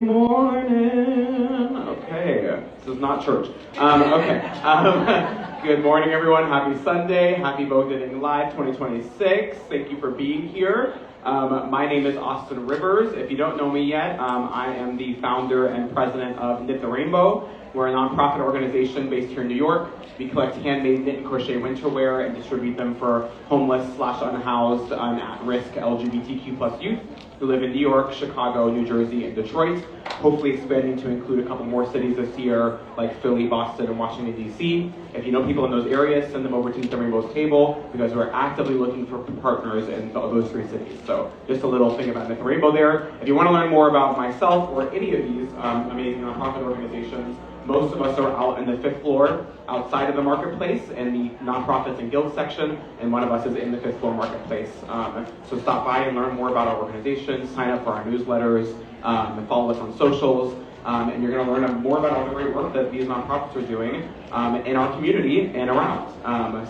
Morning. Okay, this is not church. Good morning, everyone. Happy Sunday. Happy Vogue Knitting Live 2026. Thank you for being here. My name is Austin Rivers. If you don't know me yet, I am the founder and president of Knit the Rainbow. We're a nonprofit organization based here in New York. We collect handmade knit and crochet winter wear and distribute them for homeless/unhoused, at-risk LGBTQ+ youth who live in New York, Chicago, New Jersey, and Detroit. Hopefully expanding to include a couple more cities this year, like Philly, Boston, and Washington, D.C. If you know people in those areas, send them over to Knit the Rainbow's table, because we're actively looking for partners in those three cities. So just a little thing about Knit the Rainbow there. If you want to learn more about myself or any of these amazing nonprofit organizations, most of us are out in the 5th floor outside of the marketplace in the nonprofits and guilds section, and one of us is in the 5th floor marketplace. So stop by and learn more about our organization, sign up for our newsletters, and follow us on socials, and you're going to learn more about all the great work that these nonprofits are doing in our community and around.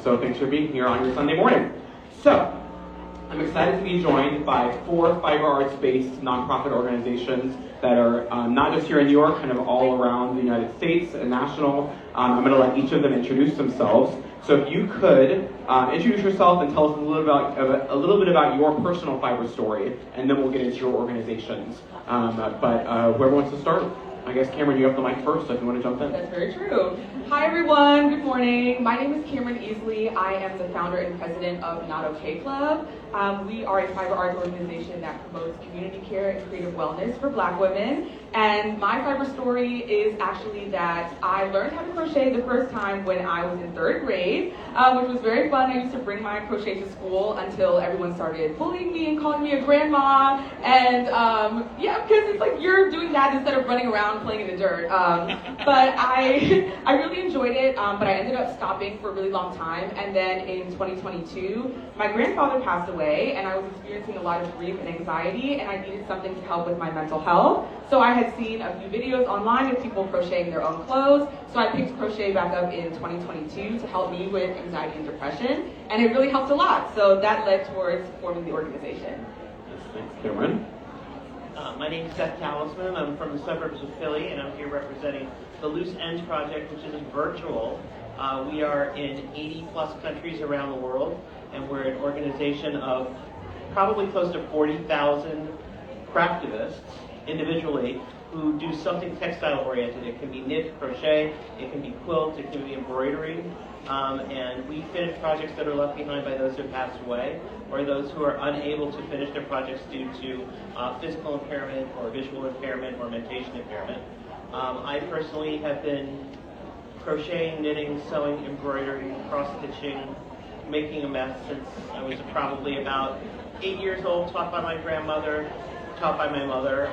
So thanks for being here on your Sunday morning. So I'm excited to be joined by 4 fiber arts-based nonprofit organizations that are not just here in New York, kind of all around the United States and national. I'm going to let each of them introduce themselves. So if you could introduce yourself and tell us a little bit about your personal fiber story, and then we'll get into your organizations. Whoever wants to start? I guess, Camryn, you have the mic first, so if you want to jump in. That's very true. Hi, everyone. Good morning. My name is Camryn Easley. I am the founder and president of Not Okay Club. We are a fiber arts organization that promotes community care and creative wellness for Black women. And my fiber story is actually that I learned how to crochet the first time when I was in 3rd grade, which was very fun. I used to bring my crochet to school until everyone started bullying me and calling me a grandma. And yeah, because it's like you're doing that instead of running around playing in the dirt. But I really enjoyed it, but I ended up stopping for a really long time. And then in 2022, my grandfather passed away, and I was experiencing a lot of grief and anxiety, and I needed something to help with my mental health. So I had seen a few videos online of people crocheting their own clothes, so I picked crochet back up in 2022 to help me with anxiety and depression, and it really helped a lot. So that led towards forming the organization. Thanks, Camryn. My name is Beth Talisman. I'm from the suburbs of Philly, and I'm here representing the Loose Ends Project, which is virtual. We are in 80+ countries around the world, and we're an organization of probably close to 40,000 craftivists individually who do something textile oriented. It can be knit, crochet, it can be quilt, it can be embroidery, and we finish projects that are left behind by those who have passed away or those who are unable to finish their projects due to physical impairment or visual impairment or mentation impairment. I personally have been crocheting, knitting, sewing, embroidery, cross-stitching, making a mess since I was probably about 8 years old, taught by my grandmother, taught by my mother.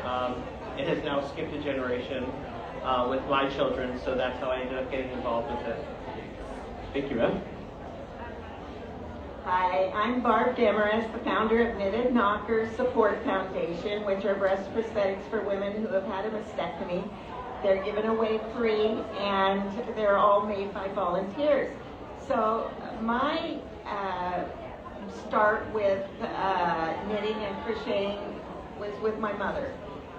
It has now skipped a generation with my children, so that's how I ended up getting involved with it. Thank you, Ed. Hi, I'm Barb Demarest, the founder of Knitted Knockers Support Foundation, which are breast prosthetics for women who have had a mastectomy. They're given away free, and they're all made by volunteers. So my start with knitting and crocheting was with my mother.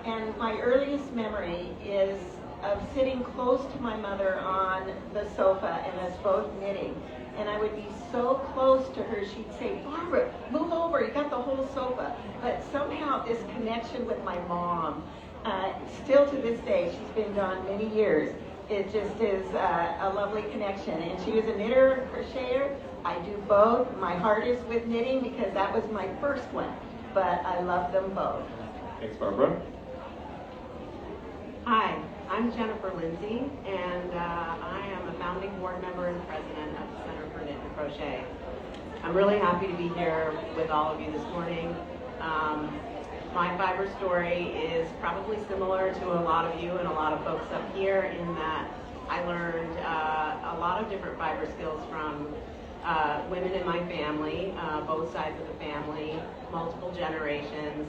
And my earliest memory is of sitting close to my mother on the sofa and us both knitting. And I would be so close to her, she'd say, "Barbara, move over, you got the whole sofa." But somehow this connection with my mom, still to this day, she's been gone many years, it just is a lovely connection. And she was a knitter, a crocheter. I do both. My heart is with knitting because that was my first one, but I love them both. Thanks, Barbara. Hi, I'm Jennifer Lindsay, and I am a founding board member and president of the Center for Knit and Crochet. I'm really happy to be here with all of you this morning. My fiber story is probably similar to a lot of you and a lot of folks up here in that I learned a lot of different fiber skills from women in my family, both sides of the family, multiple generations.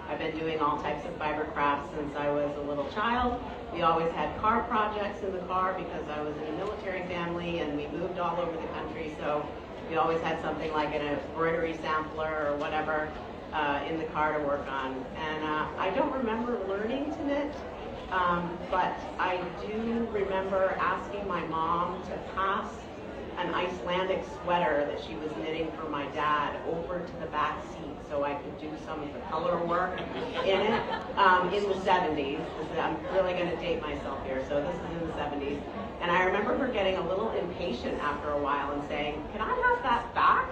I've been doing all types of fiber crafts since I was a little child. We always had car projects in the car because I was in a military family and we moved all over the country, so we always had something like an embroidery sampler or whatever in the car to work on. And I don't remember learning to knit But I do remember asking my mom to pass an Icelandic sweater that she was knitting for my dad over to the back seat so I could do some of the color work in it in the 70s. I'm really going to date myself here, so this is in the 70s. And I remember her getting a little impatient after a while and saying, "Can I have that back?"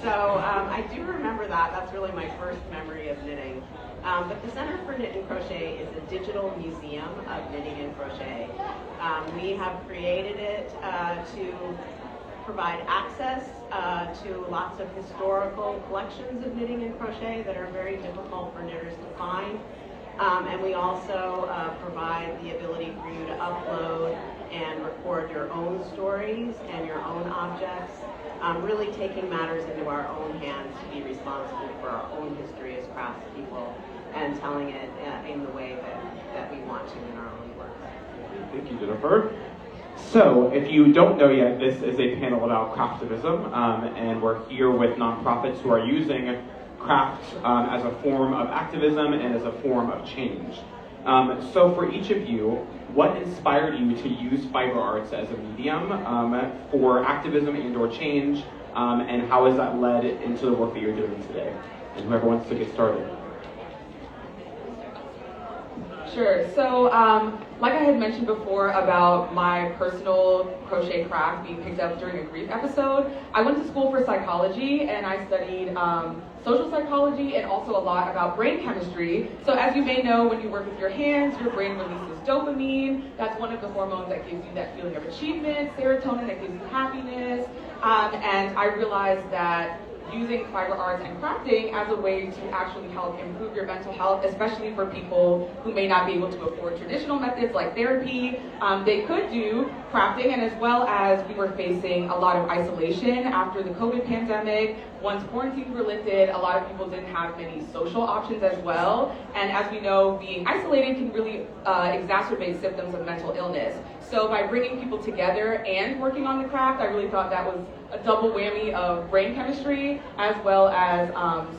So I do remember that. That's really my first memory of knitting. But the Center for Knit and Crochet is a digital museum of knitting and crochet. We have created it to provide access to lots of historical collections of knitting and crochet that are very difficult for knitters to find. And we also provide the ability for you to upload and record your own stories and your own objects, really taking matters into our own hands to be responsible for our own history as craftspeople and telling it in the way that we want to in our own work. Thank you, Jennifer. So, if you don't know yet, this is a panel about craftivism, and we're here with nonprofits who are using craft as a form of activism and as a form of change. So for each of you, what inspired you to use fiber arts as a medium for activism and or change, and how has that led into the work that you're doing today? And whoever wants to get started. Sure. So, like I had mentioned before about my personal crochet craft being picked up during a grief episode, I went to school for psychology and I studied social psychology and also a lot about brain chemistry. So as you may know, when you work with your hands, your brain releases dopamine. That's one of the hormones that gives you that feeling of achievement, serotonin that gives you happiness. And I realized that using fiber arts and crafting as a way to actually help improve your mental health, especially for people who may not be able to afford traditional methods like therapy. They could do crafting, and as well as we were facing a lot of isolation after the COVID pandemic. Once quarantines were lifted, a lot of people didn't have many social options as well. And as we know, being isolated can really exacerbate symptoms of mental illness. So by bringing people together and working on the craft, I really thought that was a double whammy of brain chemistry as well as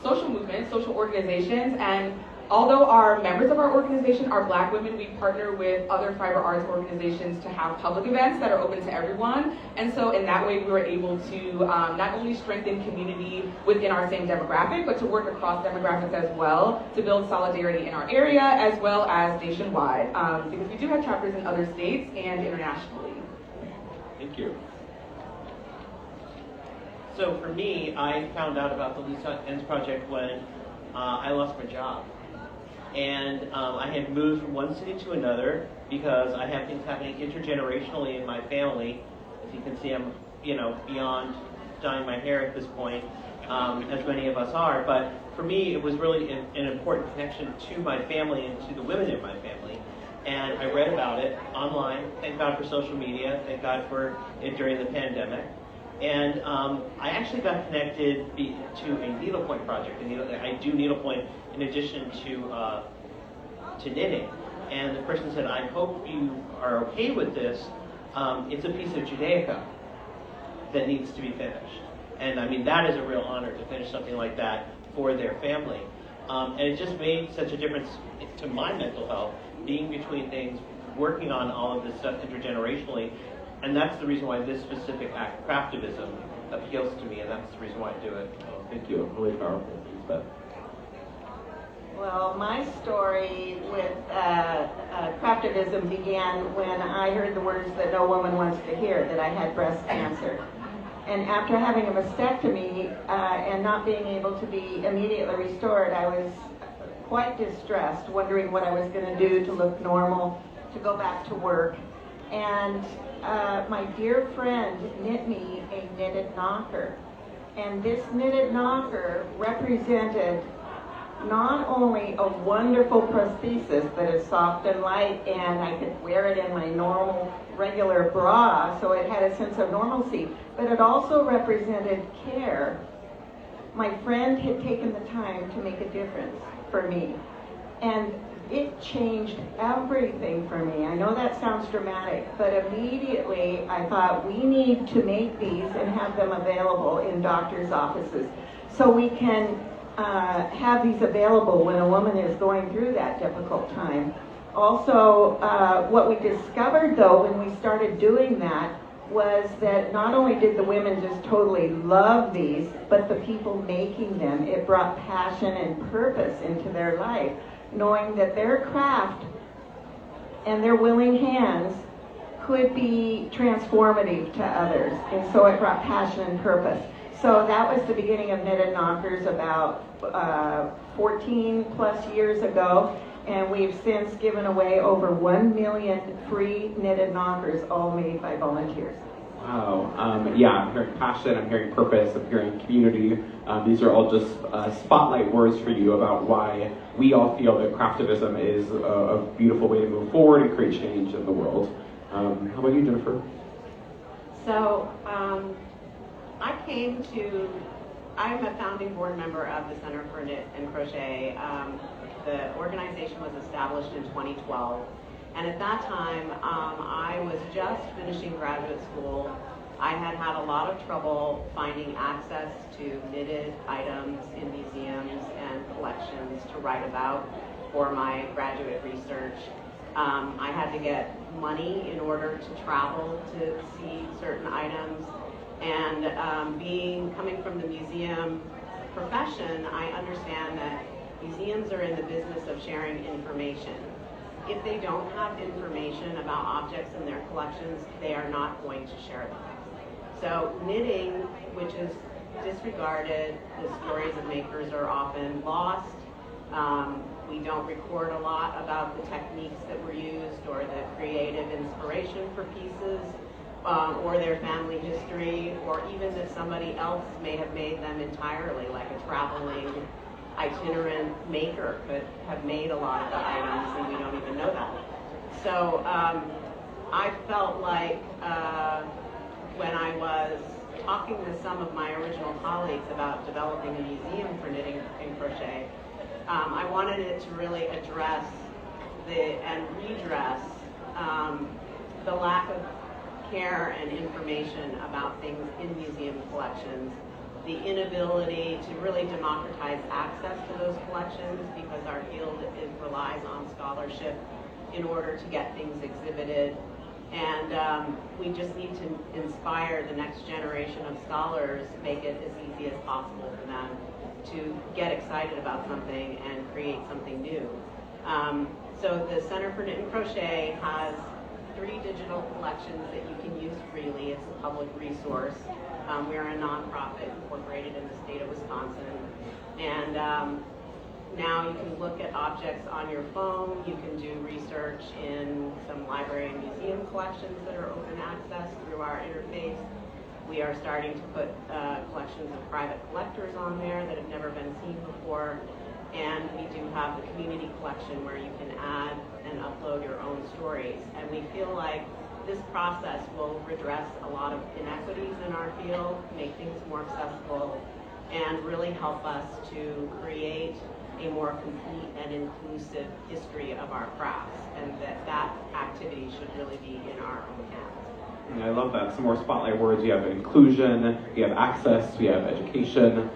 social movements, social organizations. And although our members of our organization are Black women, we partner with other fiber arts organizations to have public events that are open to everyone. And so in that way, we were able to not only strengthen community within our same demographic, but to work across demographics as well to build solidarity in our area as well as nationwide, because we do have chapters in other states and internationally. Thank you. So for me, I found out about the Loose Ends Project when I lost my job. And I had moved from one city to another because I have things happening intergenerationally in my family. As you can see, I'm beyond dyeing my hair at this point, as many of us are. But for me, it was really an important connection to my family and to the women in my family. And I read about it online. Thank God for social media. Thank God for it during the pandemic. And I actually got connected to a needlepoint project. I do needlepoint in addition to knitting. And the person said, "I hope you are okay with this. It's a piece of Judaica that needs to be finished." And I mean, that is a real honor to finish something like that for their family. And it just made such a difference to my mental health, being between things, working on all of this stuff intergenerationally. And that's the reason why this specific act, Craftivism, appeals to me, and that's the reason why I do it. Thank you. Really powerful. Thanks, Beth. Well, my story with Craftivism began when I heard the words that no woman wants to hear, that I had breast cancer. And after having a mastectomy and not being able to be immediately restored, I was quite distressed, wondering what I was going to do to look normal, to go back to work. And my dear friend knit me a knitted knocker. And this knitted knocker represented not only a wonderful prosthesis that is soft and light, and I could wear it in my normal, regular bra, so it had a sense of normalcy, but it also represented care. My friend had taken the time to make a difference for me, and it changed everything for me. I know that sounds dramatic, but immediately I thought we need to make these and have them available in doctors' offices so we can have these available when a woman is going through that difficult time. Also, what we discovered though when we started doing that was that not only did the women just totally love these, but the people making them, it brought passion and purpose into their life, knowing that their craft and their willing hands could be transformative to others. And so it brought passion and purpose. So that was the beginning of Knitted Knockers about 14 plus years ago. And we've since given away over 1 million free knitted knockers, all made by volunteers. Wow. Yeah, I'm hearing passion, I'm hearing purpose, I'm hearing community. These are all just spotlight words for you about why we all feel that craftivism is a beautiful way to move forward and create change in the world. How about you, Jennifer? So, I'm a founding board member of the Center for Knit and Crochet. The organization was established in 2012, and at that time I was just finishing graduate school. I had had a lot of trouble finding access to knitted items in museums and collections to write about for my graduate research. I had to get money in order to travel to see certain items, and coming from the museum profession, I understand that museums are in the business of sharing information. If they don't have information about objects in their collections, they are not going to share them. So knitting, which is disregarded, the stories of makers are often lost. We don't record a lot about the techniques that were used or the creative inspiration for pieces, or their family history, or even that somebody else may have made them entirely, like a traveling itinerant maker could have made a lot of the items and we don't even know that. So I felt like when I was talking with some of my original colleagues about developing a museum for knitting and crochet, I wanted it to really address and redress the lack of care and information about things in museum collections, the inability to really democratize access to those collections because our field relies on scholarship in order to get things exhibited. And we just need to inspire the next generation of scholars, make it as easy as possible for them to get excited about something and create something new. So the Center for Knit and Crochet has 3 digital collections that you can use freely. It's a public resource. We are a nonprofit incorporated in the state of Wisconsin. And now you can look at objects on your phone. You can do research in some library and museum collections that are open access through our interface. We are starting to put collections of private collectors on there that have never been seen before. And we do have the community collection where you can add and upload your own stories. And we feel like this process will redress a lot of inequities in our field, make things more accessible, and really help us to create a more complete and inclusive history of our crafts, and that activity should really be in our own hands. And I love that. Some more spotlight words. You have inclusion, you have access, we have education,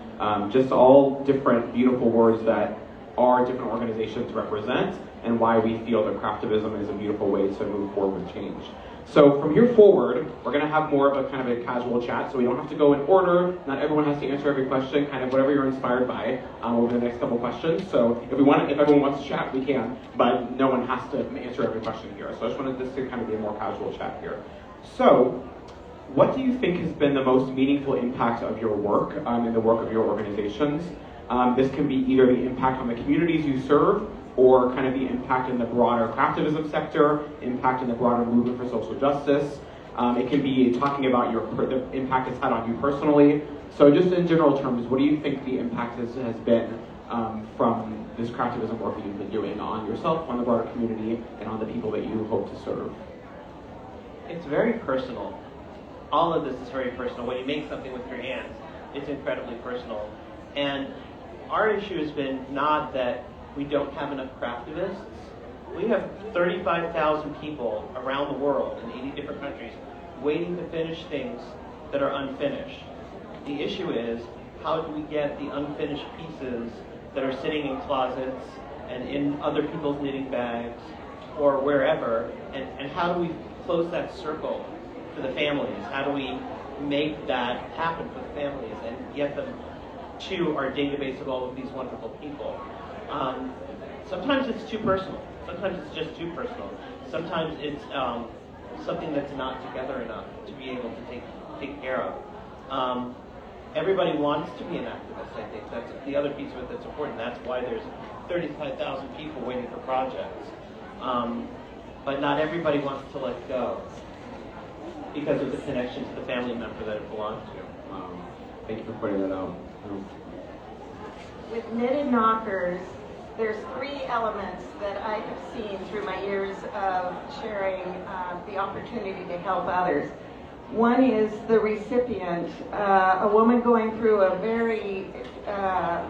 just all different beautiful words that our different organizations represent and why we feel that craftivism is a beautiful way to move forward with change. So from here forward, we're going to have more of a kind of a casual chat, so we don't have to go in order. Not everyone has to answer every question, kind of whatever you're inspired by over the next couple questions. So if everyone wants to chat, we can, but no one has to answer every question here. So I just wanted this to kind of be a more casual chat here. So what do you think has been the most meaningful impact of your work in the work of your organizations? This can be either the impact on the communities you serve, or kind of the impact in the broader craftivism sector, impact in the broader movement for social justice. It can be talking about the impact it's had on you personally. So just in general terms, what do you think the impact has been from this craftivism work that you've been doing on yourself, on the broader community, and on the people that you hope to serve? It's very personal. All of this is very personal. When you make something with your hands, it's incredibly personal. And our issue has been not that we don't have enough craftivists. We have 35,000 people around the world in 80 different countries waiting to finish things that are unfinished. The issue is, how do we get the unfinished pieces that are sitting in closets and in other people's knitting bags or wherever, and how do we close that circle for the families? How do we make that happen for the families and get them to our database of all of these wonderful people? Sometimes it's too personal. Sometimes it's just too personal. Sometimes it's something that's not together enough to be able to take care of. Everybody wants to be an activist, I think. That's the other piece of it that's important. That's why there's 35,000 people waiting for projects. But not everybody wants to let go because of the connection to the family member that it belongs to. Thank you for pointing that out. With Knitted Knockers, there's 3 elements that I have seen through my years of sharing the opportunity to help others. One is the recipient, a woman going through a very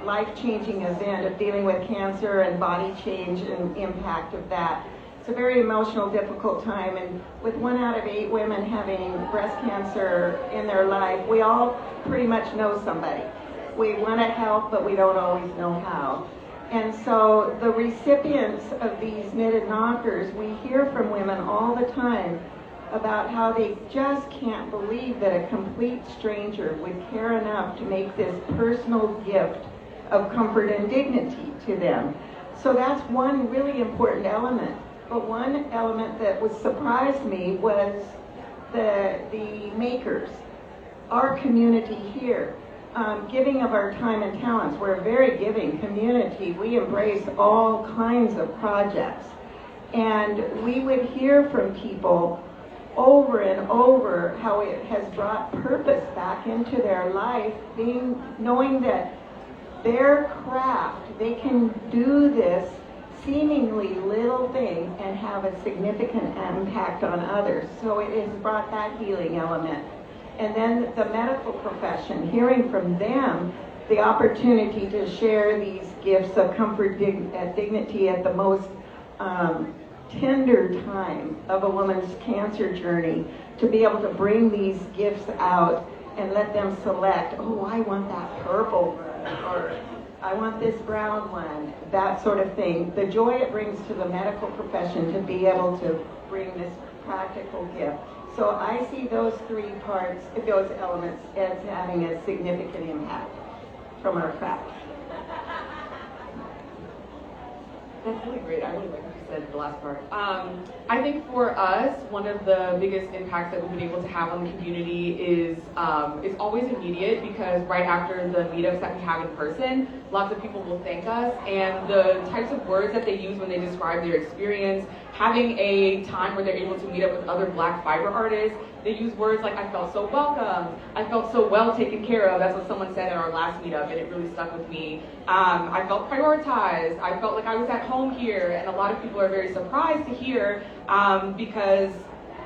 life-changing event of dealing with cancer and body change and impact of that. It's a very emotional, difficult time, and with 1 out of 8 women having breast cancer in their life, we all pretty much know somebody. We want to help, but we don't always know how. And so the recipients of these Knitted Knockers, we hear from women all the time about how they just can't believe that a complete stranger would care enough to make this personal gift of comfort and dignity to them. So that's one really important element. But one element that surprised me was the makers, our community here. Giving of our time and talents. We're a very giving community. We embrace all kinds of projects. And we would hear from people over and over how it has brought purpose back into their life, knowing that their craft, they can do this seemingly little thing and have a significant impact on others. So it has brought that healing element. And then the medical profession, hearing from them the opportunity to share these gifts of comfort, dignity at the most tender time of a woman's cancer journey, to be able to bring these gifts out and let them select, oh, I want that purple one, or I want this brown one, that sort of thing. The joy it brings to the medical profession to be able to bring this practical gift. So I see those 3 parts, those elements, as having a significant impact from our craft. That's really great. I really like what you said the last part. I think for us, one of the biggest impacts that we've been able to have on the community is always immediate, because right after the meetups that we have in person, lots of people will thank us, and the types of words that they use when they describe their experience, having a time where they're able to meet up with other Black fiber artists, they use words like, I felt so welcome, I felt so well taken care of. That's what someone said at our last meetup, and it really stuck with me. I felt prioritized, I felt like I was at home here, and a lot of people are very surprised to hear because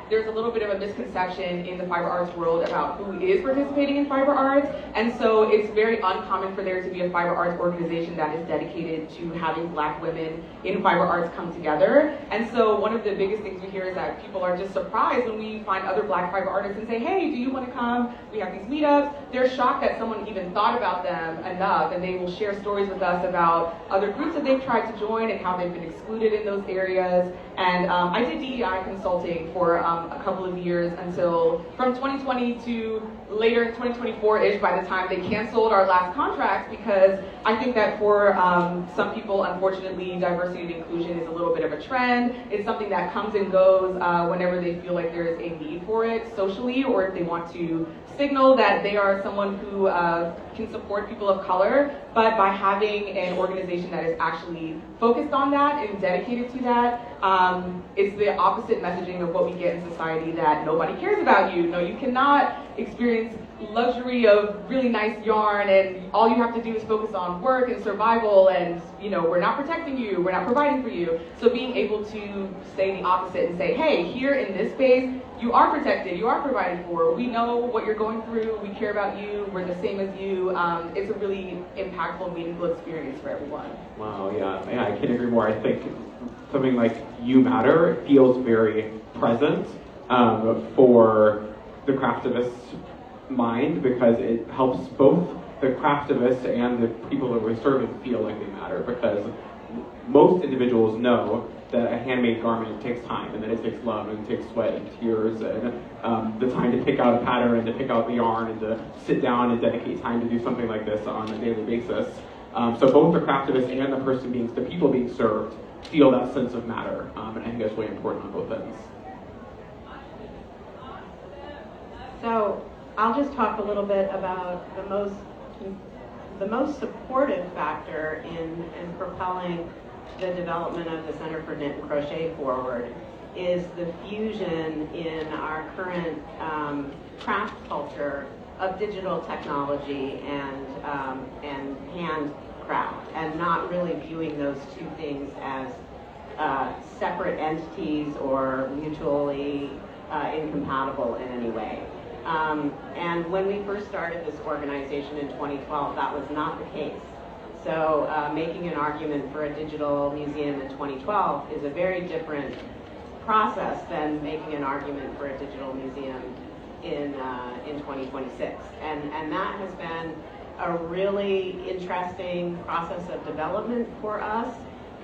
there's a little bit of a misconception in the fiber arts world about who is participating in fiber arts, and so it's very uncommon for there to be a fiber arts organization that is dedicated to having Black women in fiber arts come together. And so one of the biggest things we hear is that people are just surprised when we find other Black fiber artists and say, hey, do you want to come? We have these meetups. They're shocked that someone even thought about them enough, and they will share stories with us about other groups that they've tried to join and how they've been excluded in those areas. And I did DEI consulting for a couple of years until from 2020 to later 2024-ish, by the time they canceled our last contract, because I think that for some people, unfortunately, diversity and inclusion is a little bit of a trend. It's something that comes and goes whenever they feel like there is a need for it socially, or if they want to signal that they are someone who can support people of color. But by having an organization that is actually focused on that and dedicated to that, it's the opposite messaging of what we get in society, that nobody cares about you. No, you cannot experience luxury of really nice yarn, and all you have to do is focus on work and survival, and we're not protecting you, we're not providing for you. So being able to say the opposite and say, hey, here in this space, you are protected, you are provided for, we know what you're going through, we care about you, we're the same as you. It's a really impactful, meaningful experience for everyone. Wow, yeah, I can't agree more. I think something like You Matter feels very present for the craftivist mind, because it helps both the craftivist and the people that we're serving feel like they matter, because most individuals know that a handmade garment takes time, and that it takes love, and it takes sweat and tears, and the time to pick out a pattern, and to pick out the yarn, and to sit down and dedicate time to do something like this on a daily basis. So both the craftivist and the people being served feel that sense of matter, and I think that's really important on both ends. So I'll just talk a little bit about the most supportive factor in propelling the development of the Center for Knit and Crochet forward is the fusion in our current craft culture of digital technology and handcraft, and not really viewing those two things as separate entities or mutually incompatible in any way. And when we first started this organization in 2012, that was not the case. So making an argument for a digital museum in 2012 is a very different process than making an argument for a digital museum in 2026. And that has been a really interesting process of development for us,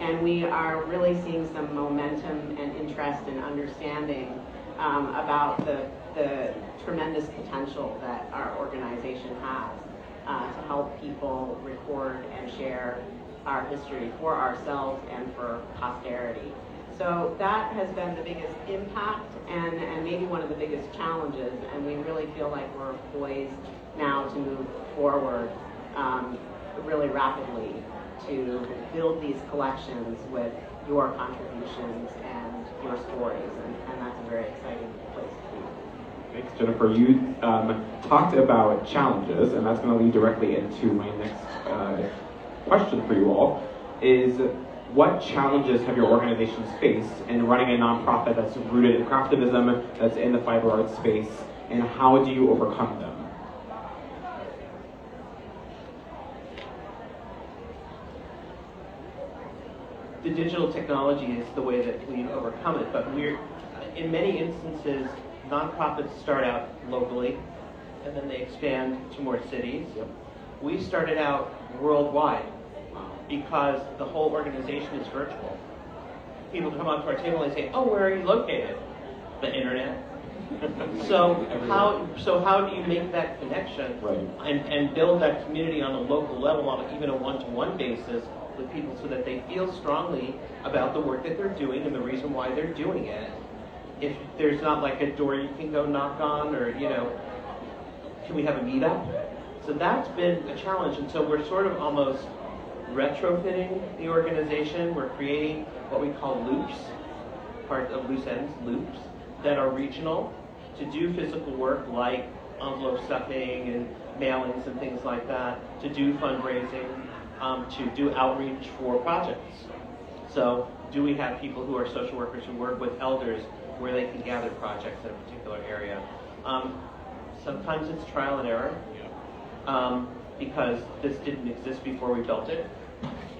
and we are really seeing some momentum and interest and understanding about the tremendous potential that our organization has to help people record and share our history for ourselves and for posterity. So that has been the biggest impact and maybe one of the biggest challenges, and we really feel like we're poised now to move forward really rapidly to build these collections with your contributions and your stories, and that's a very exciting place to be. Thanks, Jennifer. You talked about challenges, and that's going to lead directly into my next question for you all, is what challenges have your organizations faced in running a nonprofit that's rooted in craftivism, that's in the fiber arts space, and how do you overcome them? The digital technology is the way that we overcome it, but in many instances, nonprofits start out locally, and then they expand to more cities. Yep. We started out worldwide because the whole organization is virtual. People come up to our table and they say, "Oh, where are you located?" The internet. So how do you make that connection and build that community on a local level, on even a one-to-one basis with people, so that they feel strongly about the work that they're doing and the reason why they're doing it? If there's not like a door you can go knock on, or can we have a meetup? So that's been a challenge, and so we're sort of almost retrofitting the organization. We're creating what we call loops, part of loose ends, loops, that are regional to do physical work like envelope stuffing and mailings and things like that, to do fundraising, to do outreach for projects. So do we have people who are social workers who work with elders where they can gather projects in a particular area? Sometimes it's trial and error, because this didn't exist before we built it.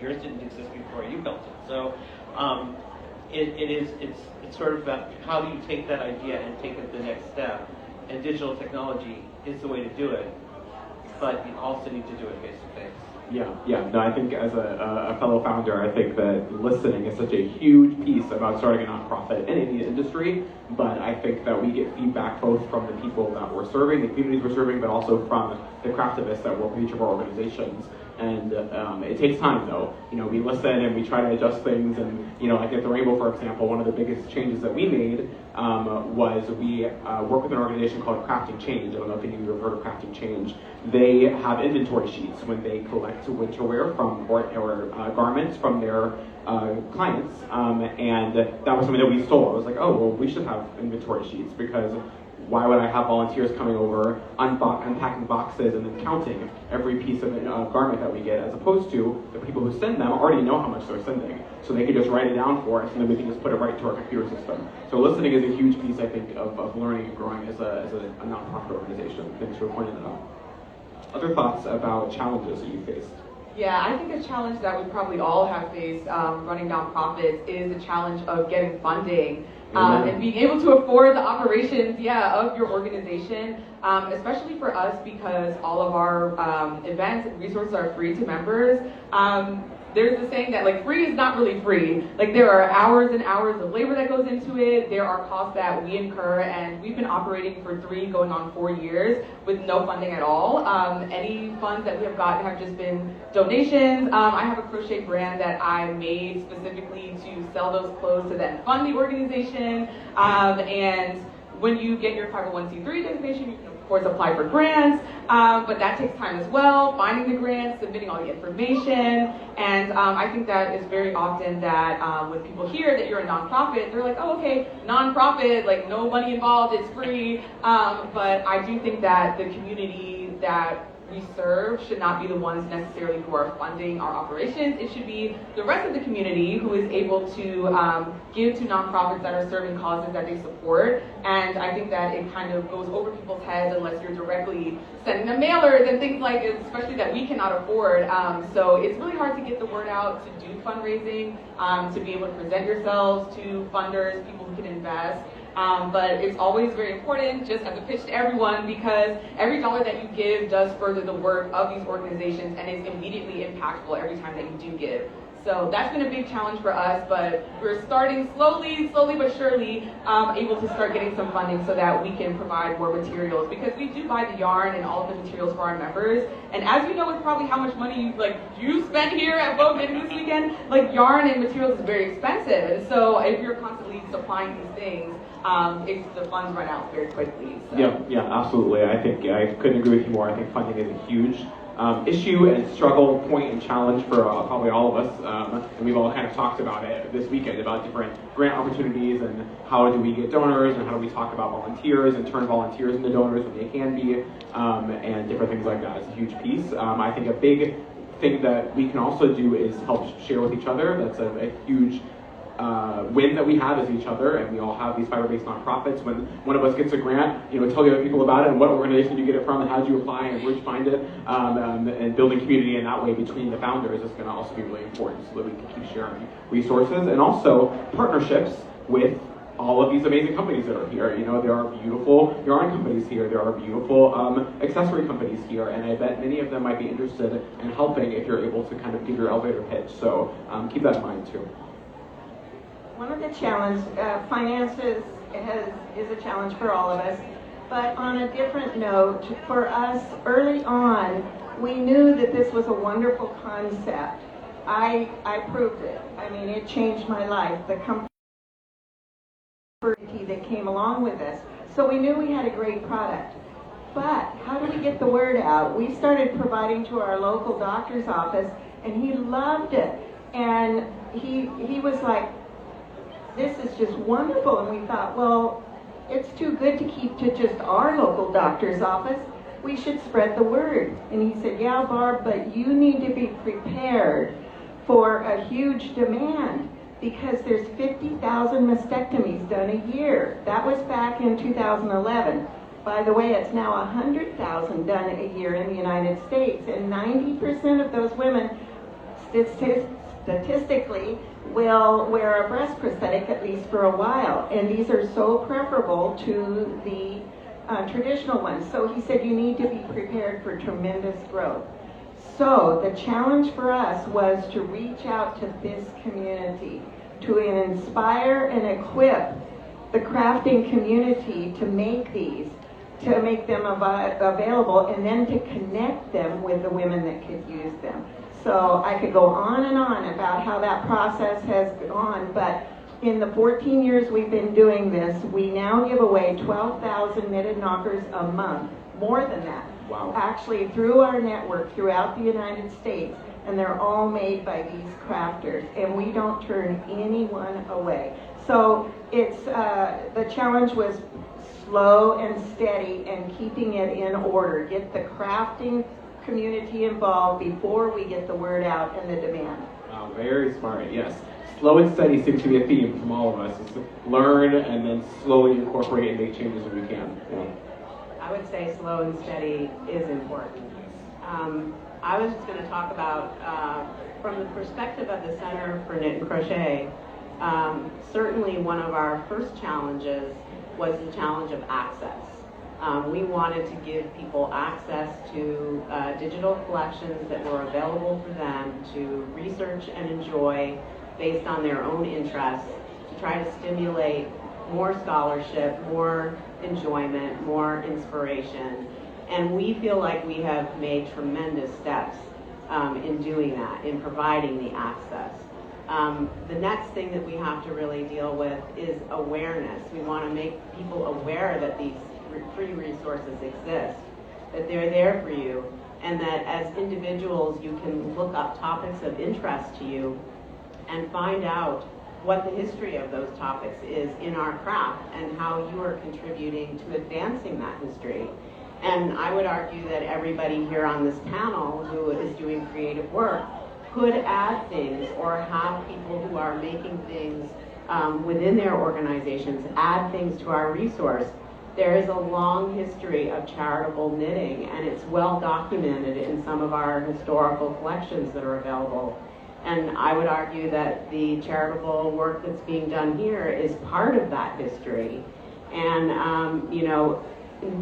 Yours didn't exist before you built it. So it's sort of about how do you take that idea and take it to the next step. And digital technology is the way to do it, but you also need to do it face to face. Yeah. No, I think as a fellow founder, I think that listening is such a huge piece about starting a nonprofit in any industry, but I think that we get feedback both from the people that we're serving, the communities we're serving, but also from the craftivists that work with each of our organizations. And it takes time, though. We listen and we try to adjust things. And like at the Rainbow, for example, one of the biggest changes that we made was we work with an organization called Crafting Change. I don't know if any of you have heard of Crafting Change. They have inventory sheets when they collect winter wear from or garments from their clients, and that was something that we stole. I was like, oh, well, we should have inventory sheets, because why would I have volunteers coming over, unpacking boxes, and then counting every piece of garment that we get, as opposed to the people who send them already know how much they're sending, so they can just write it down for us, and then we can just put it right to our computer system. So listening is a huge piece, I think, of learning and growing as a nonprofit organization. Thanks for pointing that out. Other thoughts about challenges that you faced? Yeah, I think a challenge that we probably all have faced running nonprofits is the challenge of getting funding. And being able to afford the operations, of your organization, especially for us, because all of our events and resources are free to members. there's a saying that like free is not really free. Like there are hours and hours of labor that goes into it. There are costs that we incur, and we've been operating for 3 going on 4 years with no funding at all. Any funds that we have gotten have just been donations. I have a crochet brand that I made specifically to sell those clothes to then fund the organization. And when you get your 501c3 designation, you can of course apply for grants, but that takes time as well, finding the grants, submitting all the information, and I think that is very often that when people hear that you're a nonprofit, they're like, oh, okay, nonprofit, like no money involved, it's free, but I do think that the community that we serve should not be the ones necessarily who are funding our operations. It should be the rest of the community who is able to give to nonprofits that are serving causes that they support. And I think that it kind of goes over people's heads unless you're directly sending them mailers and things like it, especially that we cannot afford. So it's really hard to get the word out to do fundraising, to be able to present yourselves to funders, people who can invest. But it's always very important, just as a pitch to everyone, because every dollar that you give does further the work of these organizations and is immediately impactful every time that you do give. So that's been a big challenge for us, but we're starting slowly but surely able to start getting some funding so that we can provide more materials, because we do buy the yarn and all of the materials for our members. And as you know, it's probably how much money you spend here at Vogue Knitting this weekend. Like yarn and materials is very expensive, and so if you're constantly supplying these things, the funds run out very quickly. So. Yeah, absolutely. I think I couldn't agree with you more. I think funding is a huge issue and struggle point and challenge for probably all of us, and we've all kind of talked about it this weekend about different grant opportunities and how do we get donors and how do we talk about volunteers and turn volunteers into donors when they can be, and different things like that. It's a huge piece. I think a big thing that we can also do is help share with each other. That's a huge win that we have as each other, and we all have these fiber-based nonprofits. When one of us gets a grant, tell the other people about it and what organization you get it from and how did you apply and where did you find it, and building community in that way between the founders is going to also be really important so that we can keep sharing resources, and also partnerships with all of these amazing companies that are here. There are beautiful yarn companies here, there are beautiful accessory companies here, and I bet many of them might be interested in helping if you're able to kind of give your elevator pitch. So keep that in mind too. One of the challenges, finances is a challenge for all of us, but on a different note, for us early on, we knew that this was a wonderful concept. I proved it. I mean, it changed my life, the comfort that came along with this. So we knew we had a great product. But how do we get the word out? We started providing to our local doctor's office, and he loved it. And he was like, this is just wonderful. And we thought, well, it's too good to keep to just our local doctor's office. We should spread the word. And he said, yeah, Barb, but you need to be prepared for a huge demand because there's 50,000 mastectomies done a year. That was back in 2011. By the way, it's now 100,000 done a year in the United States, and 90% of those women statistically will wear a breast prosthetic at least for a while, and these are so preferable to the traditional ones. So he said you need to be prepared for tremendous growth. So the challenge for us was to reach out to this community, to inspire and equip the crafting community to make these, to make them available, and then to connect them with the women that could use them. So I could go on and on about how that process has gone, but in the 14 years we've been doing this, we now give away 12,000 knitted knockers a month, more than that. Wow. Actually, through our network throughout the United States, and they're all made by these crafters, and we don't turn anyone away. So it's the challenge was slow and steady and keeping it in order. Get the crafting community involved before we get the word out and the demand. Wow, very smart, yes. Slow and steady seems to be a theme from all of us. Is to learn and then slowly incorporate and make changes when we can. Yeah. I would say slow and steady is important. I was just going to talk about, from the perspective of the Center for Knit and Crochet, certainly one of our first challenges was the challenge of access. We wanted to give people access to digital collections that were available for them to research and enjoy based on their own interests, to try to stimulate more scholarship, more enjoyment, more inspiration. And we feel like we have made tremendous steps in doing that, in providing the access. The next thing that we have to really deal with is awareness. We want to make people aware that these free resources exist, that they're there for you, and that as individuals you can look up topics of interest to you and find out what the history of those topics is in our craft and how you are contributing to advancing that history. And I would argue that everybody here on this panel who is doing creative work could add things or have people who are making things within their organizations add things to our resource. There is a long history of charitable knitting, and it's well documented in some of our historical collections that are available. And I would argue that the charitable work that's being done here is part of that history. And,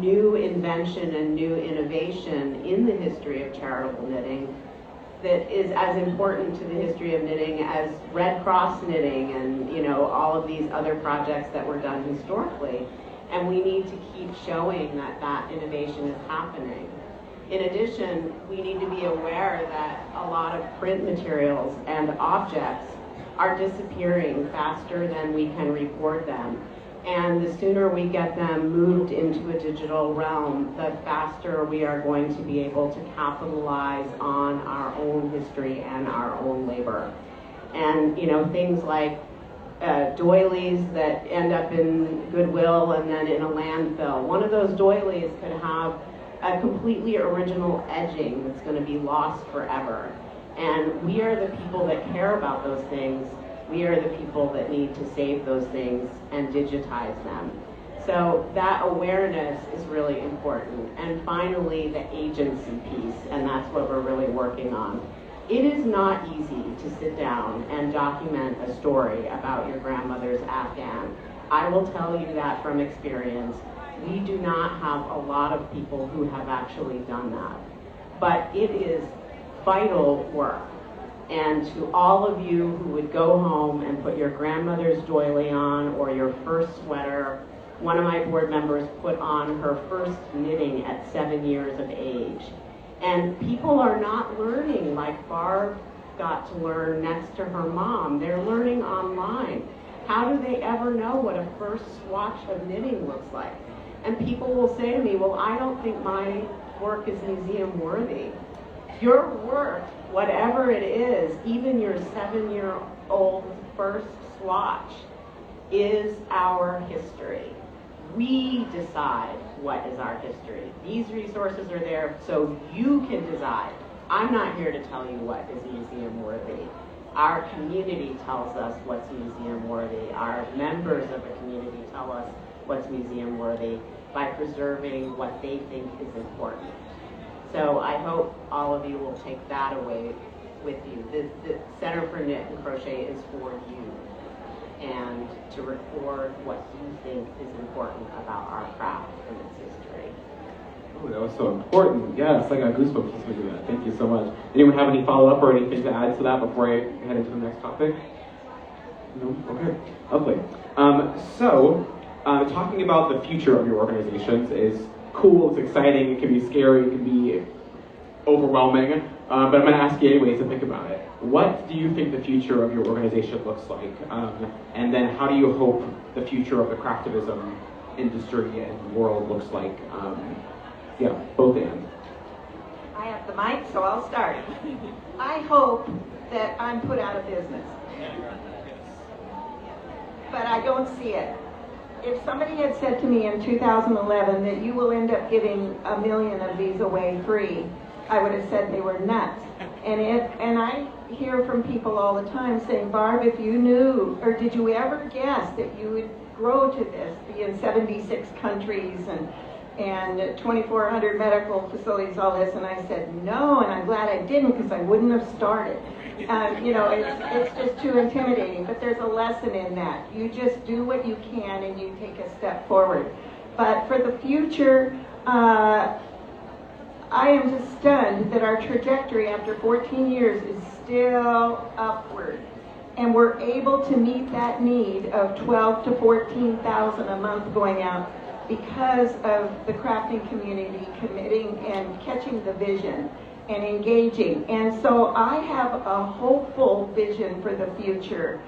new invention and new innovation in the history of charitable knitting that is as important to the history of knitting as Red Cross knitting and, all of these other projects that were done historically. And we need to keep showing that that innovation is happening. In addition, we need to be aware that a lot of print materials and objects are disappearing faster than we can record them. And the sooner we get them moved into a digital realm, the faster we are going to be able to capitalize on our own history and our own labor. And, things like doilies that end up in Goodwill and then in a landfill. One of those doilies could have a completely original edging that's going to be lost forever. And we are the people that care about those things. We are the people that need to save those things and digitize them. So that awareness is really important. And finally, the agency piece, and that's what we're really working on. It is not easy to sit down and document a story about your grandmother's Afghan. I will tell you that from experience. We do not have a lot of people who have actually done that. But it is vital work. And to all of you who would go home and put your grandmother's doily on or your first sweater, one of my board members put on her first knitting at 7 years of age. And people are not learning like Barb got to learn next to her mom. They're learning online. How do they ever know what a first swatch of knitting looks like? And people will say to me, well, I don't think my work is museum worthy. Your work, whatever it is, even your 7-year-old first swatch, is our history. We decide what is our history. These resources are there so you can decide. I'm not here to tell you what is museum worthy. Our community tells us what's museum worthy. Our members of a community tell us what's museum worthy by preserving what they think is important. So I hope all of you will take that away with you. The Center for Knit and Crochet is for you, and to record what you think is important about our craft and its history. Oh, that was so important. Yes, I got goosebumps listening to that. Thank you so much. Anyone have any follow-up or anything to add to that before I head into the next topic? No? Okay, lovely. Talking about the future of your organizations is cool, it's exciting, it can be scary, it can be overwhelming, but I'm going to ask you anyways to think about it. What do you think the future of your organization looks like? And then how do you hope the future of the craftivism industry and world looks like? Both and. I have the mic, so I'll start. I hope that I'm put out of business. But I don't see it. If somebody had said to me in 2011 that you will end up giving 1 million of these away free, I would have said they were nuts. And I hear from people all the time saying, Barb, if you knew, or did you ever guess that you would grow to this, be in 76 countries and 2,400 medical facilities, all this? And I said, no, and I'm glad I didn't, because I wouldn't have started. It's just too intimidating, but there's a lesson in that. You just do what you can and you take a step forward. But for the future, I am just stunned that our trajectory after 14 years is still upward. And we're able to meet that need of 12 to 14,000 a month going out because of the crafting community committing and catching the vision and engaging. And so I have a hopeful vision for the future,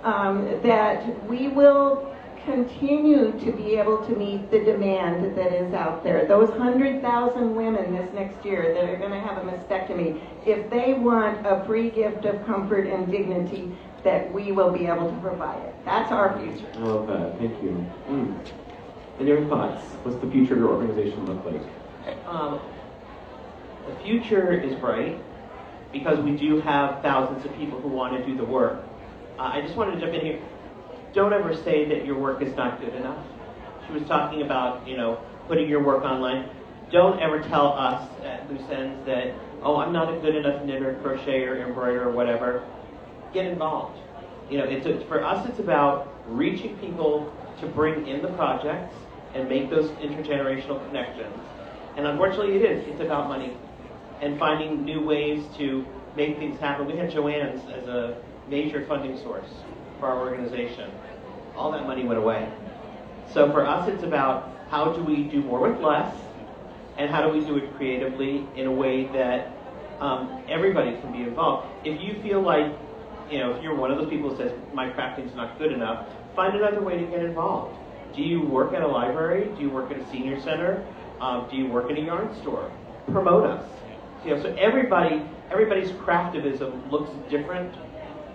that we will continue to be able to meet the demand that is out there. Those 100,000 women this next year that are going to have a mastectomy, if they want a free gift of comfort and dignity, that we will be able to provide it. That's our future. I love that. Thank you. And your thoughts? What's the future of your organization look like? The future is bright because we do have thousands of people who want to do the work. I just wanted to jump in here. Don't ever say that your work is not good enough. She was talking about, putting your work online. Don't ever tell us at Loose Ends that, oh, I'm not a good enough knitter, crocheter, embroiderer, or whatever. Get involved. For us, it's about reaching people to bring in the projects and make those intergenerational connections. And unfortunately, it is. It's about money and finding new ways to make things happen. We had Joanne's as a major funding source for our organization. All that money went away. So for us, it's about how do we do more with less, and how do we do it creatively in a way that everybody can be involved. If you feel like, if you're one of those people who says, my crafting's not good enough, find another way to get involved. Do you work at a library? Do you work at a senior center? Do you work in a yarn store? Promote us. So everybody's craftivism looks different,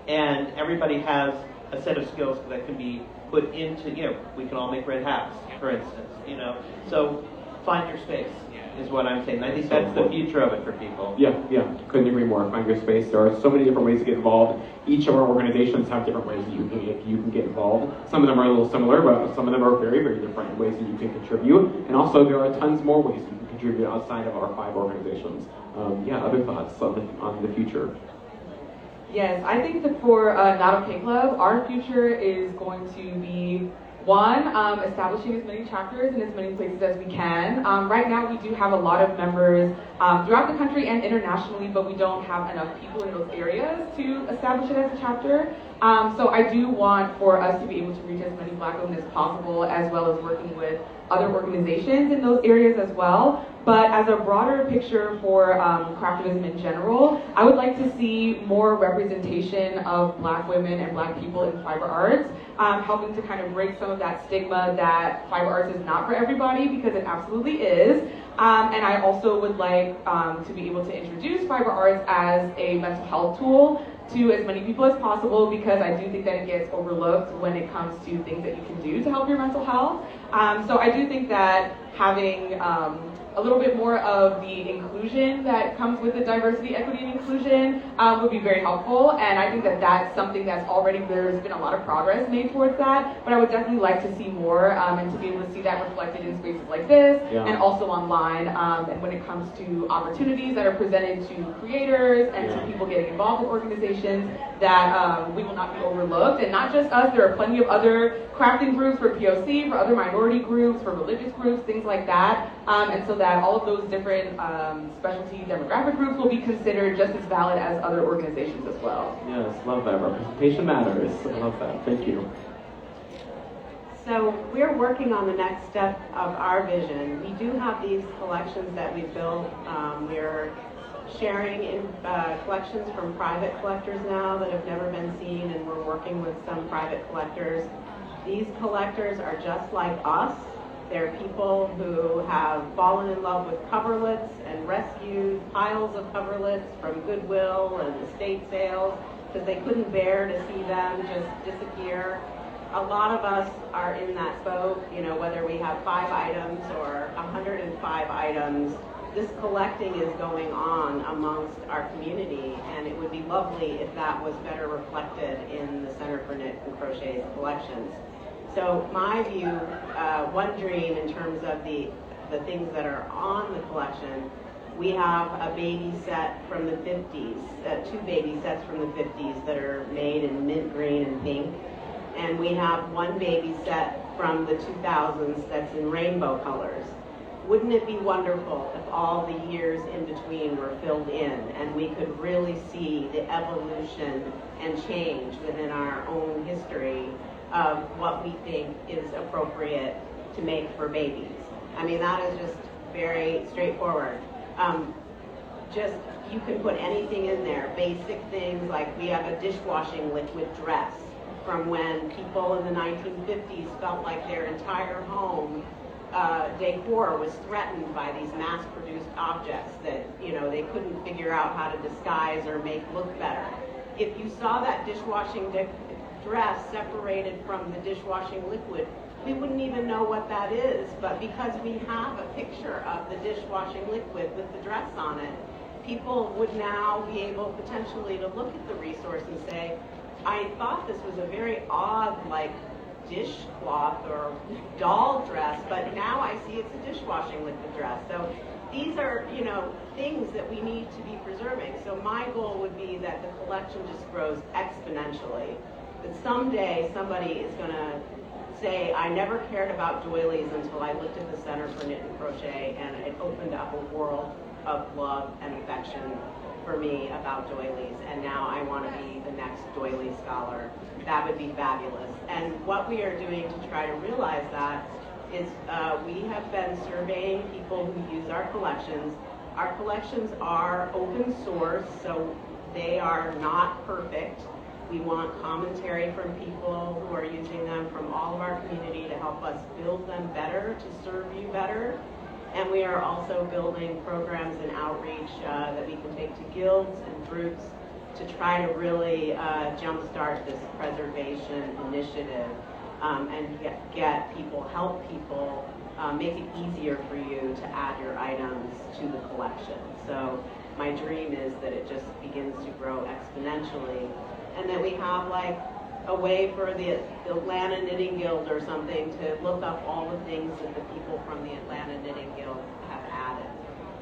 and everybody has a set of skills that can be put into, we can all make red hats, for instance, So find your space is what I'm saying. I think that's the future of it for people. Yeah, couldn't agree more. Find your space. There are so many different ways to get involved. Each of our organizations have different ways that you can get involved. Some of them are a little similar, but some of them are very, very different ways that you can contribute. And also, there are tons more ways you can contribute outside of our 5 organizations. Other thoughts on the future? Yes, I think that for Not Okay Club, our future is going to be one, establishing as many chapters in as many places as we can. Right now we do have a lot of members throughout the country and internationally, but we don't have enough people in those areas to establish it as a chapter. So I do want for us to be able to reach as many Black women as possible, as well as working with other organizations in those areas as well. But as a broader picture for craftivism in general, I would like to see more representation of Black women and Black people in fiber arts, helping to kind of break some of that stigma that fiber arts is not for everybody, because it absolutely is. And I also would like to be able to introduce fiber arts as a mental health tool to as many people as possible, because I do think that it gets overlooked when it comes to things that you can do to help your mental health. So I do think that having a little bit more of the inclusion that comes with the diversity, equity, and inclusion would be very helpful. And I think that that's something that's already, there's been a lot of progress made towards that, but I would definitely like to see more and to be able to see that reflected in spaces like this and also online. And when it comes to opportunities that are presented to creators and to people getting involved with organizations, that we will not be overlooked. And not just us, there are plenty of other crafting groups for POC, for other minority groups, for religious groups, things like that. And so that all of those different specialty demographic groups will be considered just as valid as other organizations as well. Yes, love that. Representation matters. I love that. Thank you. So we're working on the next step of our vision. We do have these collections that we've built. We're sharing in collections from private collectors now that have never been seen, and we're working with some private collectors. These collectors are just like us. They're people who have fallen in love with coverlets and rescued piles of coverlets from Goodwill and estate sales because they couldn't bear to see them just disappear. A lot of us are in that boat, whether we have 5 items or 105 items. This collecting is going on amongst our community, and it would be lovely if that was better reflected in the Center for Knit and Crochet's collections. So my view, one dream in terms of the things that are on the collection, we have a baby set from the 50s, 2 baby sets from the 50s that are made in mint green and pink. And we have 1 baby set from the 2000s that's in rainbow colors. Wouldn't it be wonderful if all the years in between were filled in and we could really see the evolution and change within our own history of what we think is appropriate to make for babies? I mean, that is just very straightforward. Just, you can put anything in there, basic things like we have a dishwashing liquid dress from when people in the 1950s felt like their entire home decor was threatened by these mass-produced objects that, you know, they couldn't figure out how to disguise or make look better. If you saw that dishwashing dress separated from the dishwashing liquid, we wouldn't even know what that is. But because we have a picture of the dishwashing liquid with the dress on it, people would now be able potentially to look at the resource and say, I thought this was a very odd, like, dishcloth or doll dress, but now I see it's a dishwashing liquid dress. So these are, you know, things that we need to be preserving. So my goal would be that the collection just grows exponentially. That someday somebody is going to say, I never cared about doilies until I looked at the Center for Knit and Crochet, and it opened up a world of love and affection for me about doilies, and now I want to be the next doily scholar. That would be fabulous. And what we are doing to try to realize that is we have been surveying people who use our collections. Our collections are open source, so they are not perfect. We want commentary from people who are using them from all of our community to help us build them better, to serve you better. And we are also building programs and outreach that we can take to guilds and groups to try to really jumpstart this preservation initiative and get people, help people, make it easier for you to add your items to the collection. So my dream is that it just begins to grow exponentially, and that we have like a way for the Atlanta Knitting Guild or something to look up all the things that the people from the Atlanta Knitting Guild have added.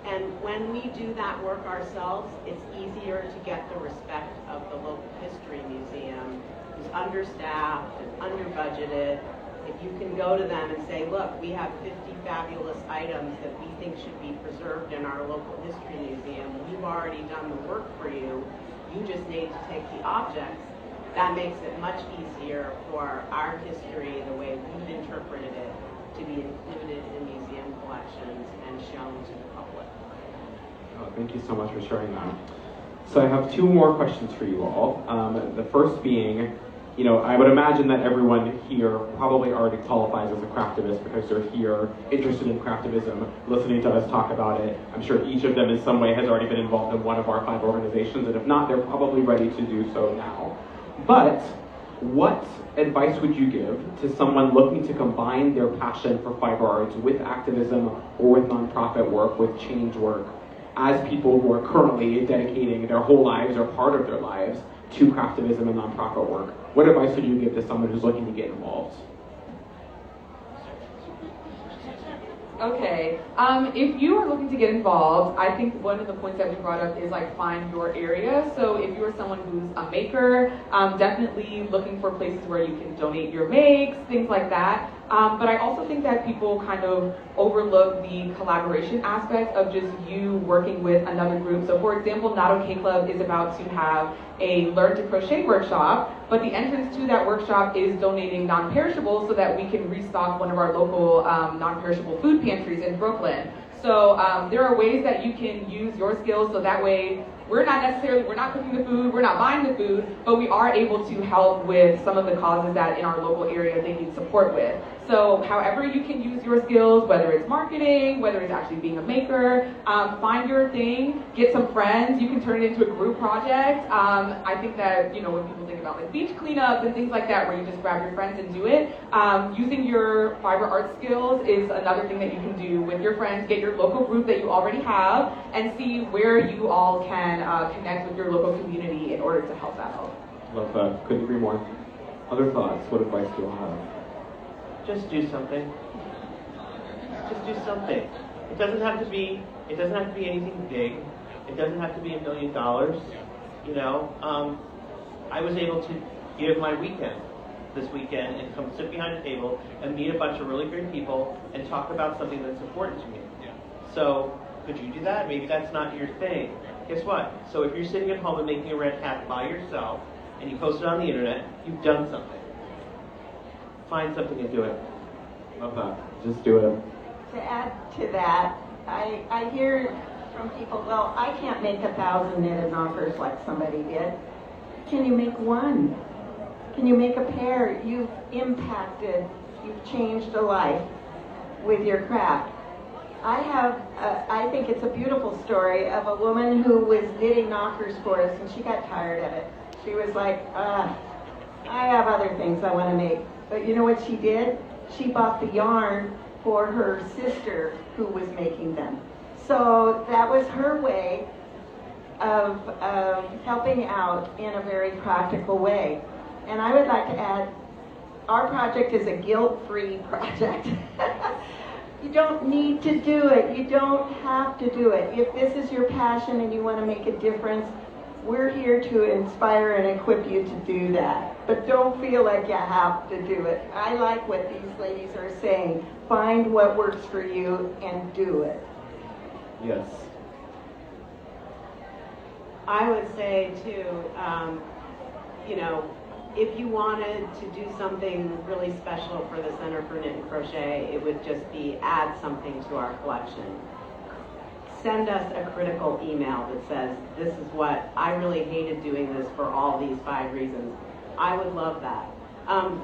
And when we do that work ourselves, it's easier to get the respect of the local history museum, who's understaffed and under-budgeted. If you can go to them and say, look, we have 50 fabulous items that we think should be preserved in our local history museum. We've already done the work for you. You just need to take the objects. That makes it much easier for our history, the way we've interpreted it, to be included in museum collections and shown to the public. Oh, thank you so much for sharing that. So I have two more questions for you all. The first being, you know, I would imagine that everyone here probably already qualifies as a craftivist because they're here interested in craftivism, listening to us talk about it. I'm sure each of them in some way has already been involved in one of our 5 organizations, and if not, they're probably ready to do so now. But what advice would you give to someone looking to combine their passion for fiber arts with activism or with nonprofit work, with change work, as people who are currently dedicating their whole lives or part of their lives to craftivism and nonprofit work? What advice would you give to someone who's looking to get involved? Okay, if you are looking to get involved, I think one of the points that we brought up is like find your area. So if you're someone who's a maker, definitely looking for places where you can donate your makes, things like that. But I also think that people kind of overlook the collaboration aspect of just you working with another group. So for example, Not Okay Club is about to have a Learn to Crochet workshop, but the entrance to that workshop is donating non-perishables so that we can restock one of our local non-perishable food pantries in Brooklyn. So there are ways that you can use your skills so that way we're not cooking the food, we're not buying the food, but we are able to help with some of the causes that in our local area they need support with. So however you can use your skills, whether it's marketing, whether it's actually being a maker, find your thing, get some friends, you can turn it into a group project. I think that, you know, when people think about like beach cleanups and things like that, where you just grab your friends and do it, using your fiber art skills is another thing that you can do with your friends. Get your local group that you already have and see where you all can connect with your local community in order to help that out. Love that. Couldn't agree more. Other thoughts? What advice do you all have? Just do something. Just do something. It doesn't have to be anything big. It doesn't have to be $1 million. You know, I was able to give my weekend this weekend and come sit behind a table and meet a bunch of really great people and talk about something that's important to me. Yeah. So could you do that? Maybe that's not your thing. Guess what? So if you're sitting at home and making a red hat by yourself and you post it on the internet, you've done something. Find something and do it. Love that. Just do it. To add to that, I hear from people, well, I can't make 1,000 knitted knockers like somebody did. Can you make one? Can you make a pair? You've impacted, you've changed a life with your craft. I think it's a beautiful story of a woman who was knitting knockers for us and she got tired of it. She was like, I have other things I want to make. But you know what she did? She bought the yarn for her sister who was making them. So that was her way of helping out in a very practical way. And I would like to add, our project is a guilt-free project. You don't need to do it. You don't have to do it. If this is your passion and you want to make a difference, we're here to inspire and equip you to do that. But don't feel like you have to do it. I like what these ladies are saying. Find what works for you and do it. Yes. I would say too, if you wanted to do something really special for the Center for Knit and Crochet, it would just be add something to our collection. Send us a critical email that says, this is what, I really hated doing this for all these 5 reasons. I would love that.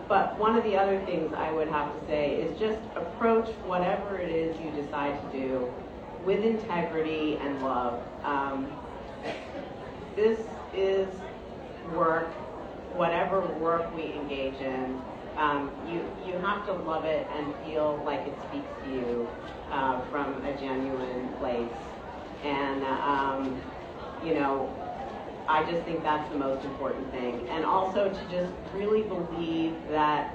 But one of the other things I would have to say is just approach whatever it is you decide to do with integrity and love. This is work, whatever work we engage in, you have to love it and feel like it speaks to you from a genuine place. And, I just think that's the most important thing. And also to just really believe that,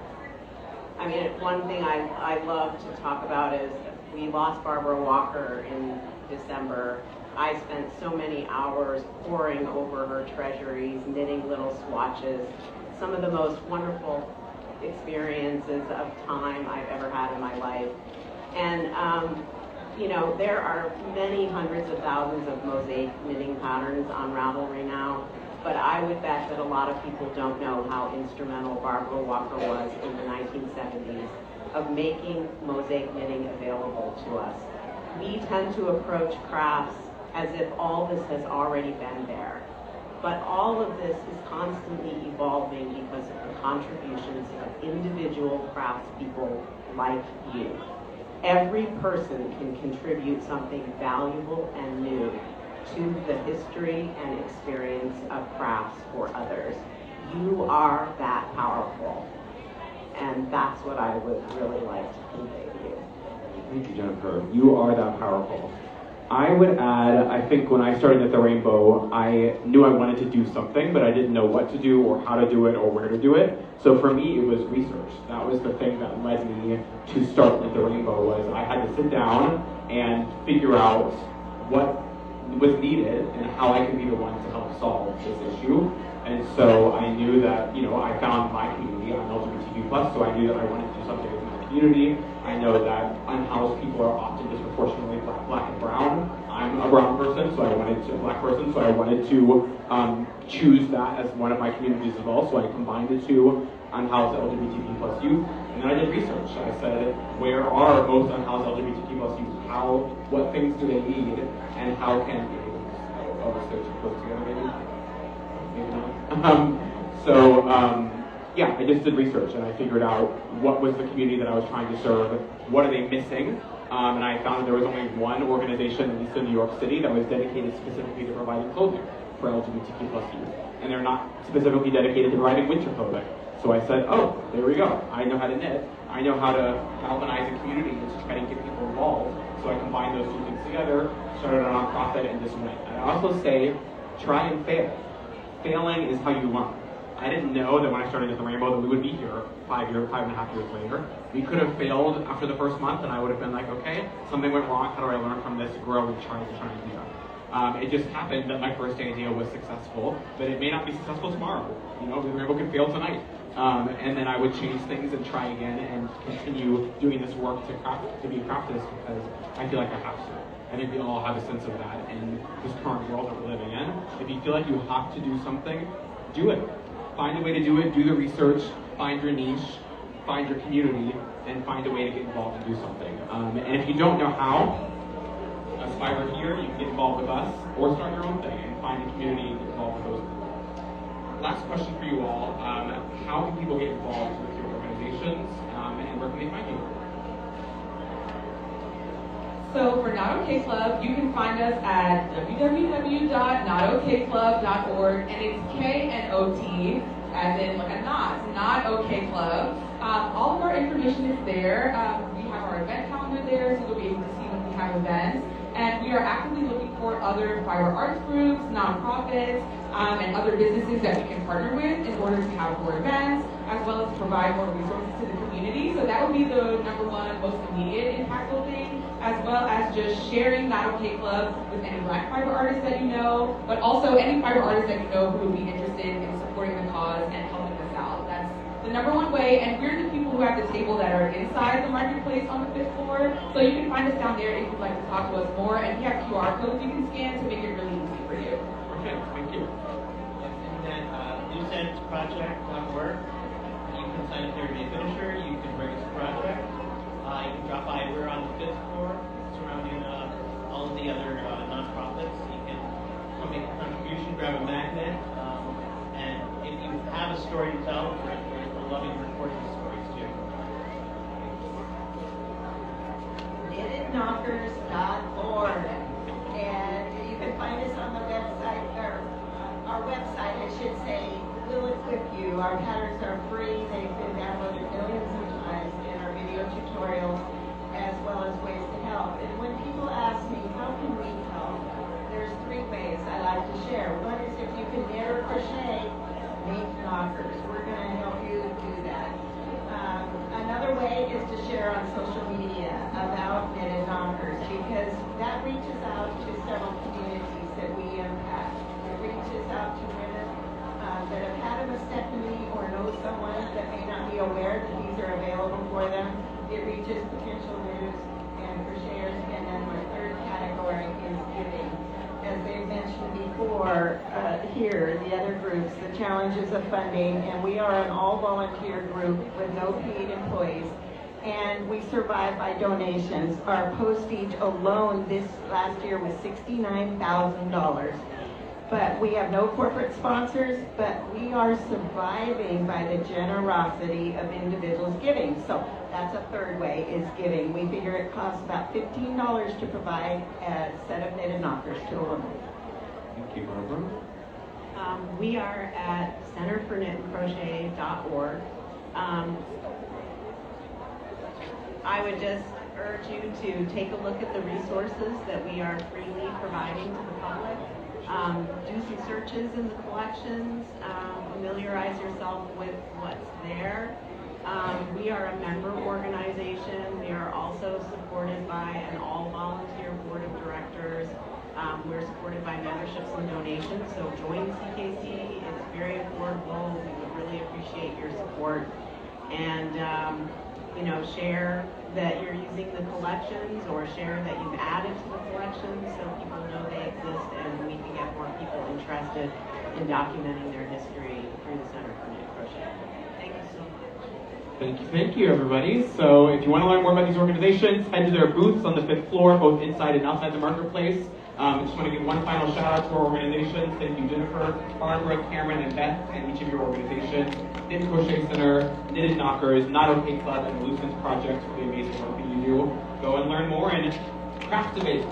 one thing I love to talk about is we lost Barbara Walker in December. I spent so many hours poring over her treasuries, knitting little swatches, some of the most wonderful experiences of time I've ever had in my life. And, there are many hundreds of thousands of mosaic knitting patterns on Ravelry now, but I would bet that a lot of people don't know how instrumental Barbara Walker was in the 1970s of making mosaic knitting available to us. We tend to approach crafts as if all this has already been there. But all of this is constantly evolving because of the contributions of individual craftspeople like you. Every person can contribute something valuable and new to the history and experience of crafts for others. You are that powerful. And that's what I would really like to convey to you. Thank you, Jennifer. You are that powerful. I would add, I think when I started at the Rainbow, I knew I wanted to do something, but I didn't know what to do or how to do it or where to do it. So for me, it was research. That was the thing that led me to start at the Rainbow, was I had to sit down and figure out what was needed and how I could be the one to help solve this issue. And so I knew that, I found my community. I'm LGBTQ+, so I knew that I wanted to do something with my community. I know that unhoused people are often disproportionately black and brown. I'm a brown person, so I wanted to, black person, so I wanted to choose that as one of my communities as well. So I combined the two, unhoused LGBTQ+ youth, and then I did research. I said, where are most unhoused LGBTQ+ youth? What things do they need, and how can they? Oh, so too close together, maybe. Yeah, I just did research and I figured out what was the community that I was trying to serve, what are they missing, and I found that there was only one organization, at least in New York City, that was dedicated specifically to providing clothing for LGBTQ+ youth, and they're not specifically dedicated to providing winter clothing. So I said, oh, there we go. I know how to knit. I know how to galvanize a community and to try to get people involved. So I combined those two things together, started a nonprofit, and just went. And I also say, try and fail. Failing is how you learn. I didn't know that when I started at the Rainbow that we would be here 5.5 years later. We could have failed after the first month and I would have been like, okay, something went wrong, how do I learn from this, grow and try and do that. It just happened that my first idea was successful, but it may not be successful tomorrow. You know, the rainbow could fail tonight. And then I would change things and try again and continue doing this work to be a craftist because I feel like I have to. I think we all have a sense of that in this current world that we're living in. If you feel like you have to do something, do it. Find a way to do it, do the research, find your niche, find your community, and find a way to get involved and do something. And if you don't know how, as Fiverr here, you can get involved with us, or start your own thing and find a community and get involved with those people. Last question for you all, how can people get involved with your organizations, and where can they find you? So for Not Okay Club, you can find us at www.notokclub.org, and it's K-N-O-T, as in like a knot, Not Okay Club. All of our information is there. We have our event calendar there, so you'll be able to see when we have events. And we are actively looking for other fiber arts groups, nonprofits, and other businesses that we can partner with in order to have more events, as well as provide more resources to the community. So that would be the number one most immediate impactful thing, as well as just sharing Not Okay Club with any Black fiber artists that you know, but also any fiber artists that you know who would be interested in supporting the cause and helping us out. That's the number one way, and we're the people who have the table that are inside the marketplace on the 5th floor, so you can find us down there if you'd like to talk to us more, and we have QR codes you can scan to make it really easy for you. Okay, thank you. And then looseendproject.org. You can sign up there to be a finisher. You can bring us a project. You can drop by. We're on the 5th floor, surrounding all of the other nonprofits. You can come make a contribution, grab a magnet, and if you have a story to tell, we're loving recording the stories too. knittedknockers.org, and you can find us on the website, or our website, I should say, will equip you. Our patterns are free. They've been downloaded millions of times in our video tutorials, as well as ways to help. And when people ask me, how can we help? There's 3 ways I like to share. One is if you can knit or crochet, make knockers. We're going to help you do that. Another way is to share on social media about knitted knockers, because that reaches out to several communities that we impact. It reaches out to women that have had a mastectomy or know someone that may not be aware that these are available for them. It reaches potential knitters and crocheters. And then my 3rd category is giving. As they mentioned before here, the other groups, the challenges of funding, and we are an all-volunteer group with no paid employees, and we survive by donations. Our postage alone this last year was $69,000. But we have no corporate sponsors, but we are surviving by the generosity of individuals giving. So that's a 3rd way, is giving. We figure it costs about $15 to provide a set of knitted knockers to a woman. Thank you, Barbara. We are at centerforknitandcrochet.org. I would just urge you to take a look at the resources that we are freely providing to the public. Do some searches in the collections, familiarize yourself with what's there. We are a member organization. We are also supported by an all-volunteer board of directors. We're supported by memberships and donations, so join CKC. It's very affordable. We would really appreciate your support. And share that you're using the collections, or share that you've added to the collections so people know they exist, and we can get more people interested in documenting their history through the Center for Knit Crochet. Thank you so much. Thank you, everybody. So if you want to learn more about these organizations, head to their booths on the 5th floor, both inside and outside the marketplace. I just want to give one final shout out to our organizations. Thank you, Jennifer, Barbara, Camryn, and Beth, and each of your organizations. Knit Crochet Center, Knitted Knockers, Not Okay Club, and Loosened Project for the amazing work that you do. Go and learn more and Craftivism.